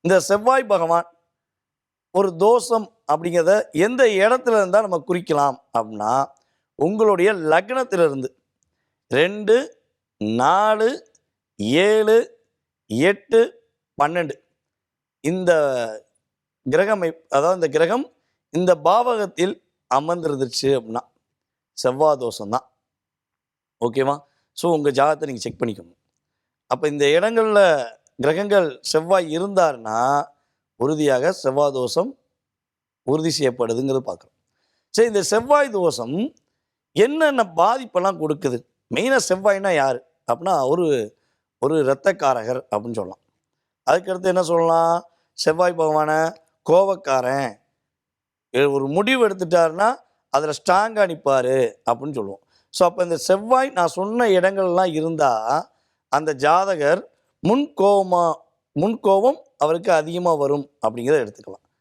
இந்த செவ்வாய் பகவான் ஒரு தோஷம் அப்படிங்கிறத எந்த இடத்துல இருந்தால் நம்ம குறிக்கலாம் அப்படின்னா, உங்களுடைய லக்னத்திலிருந்து 2, 4, 7, 8, 12 இந்த கிரகம் அதாவது இந்த கிரகம் இந்த பாவகத்தில் அமர்ந்துருந்துச்சு அப்படின்னா செவ்வாய் தோஷம் தான். ஓகேவா? ஸோ உங்கள் ஜாதகத்தை நீங்கள் செக் பண்ணிக்கணும். அப்போ இந்த இடங்களில் கிரகங்கள் செவ்வாய் இருந்தார்னா உறுதியாக செவ்வாய் தோஷம் உறுதி செய்யப்படுதுங்கிறது பார்க்குறோம். சரி, இந்த செவ்வாய் தோஷம் என்னென்ன பாதிப்பெல்லாம் கொடுக்குது? மெயினாக செவ்வாய்னா யார் அப்படின்னா ஒரு இரத்தக்காரகர் அப்படின்னு சொல்லலாம். அதுக்கடுத்து என்ன சொல்லலாம்? செவ்வாய் பகவானை கோபக்காரன், ஒரு முடிவு எடுத்துட்டாருன்னா அதில் ஸ்ட்ராங்காக நிற்பார் அப்படின்னு சொல்லுவோம். ஸோ அப்போ இந்த செவ்வாய் நான் சொன்ன இடங்கள்லாம் இருந்தால் அந்த ஜாதகர் முன்கோபம் அவருக்கு அதிகமாக வரும் அப்படிங்கிறத எடுத்துக்கலாம்.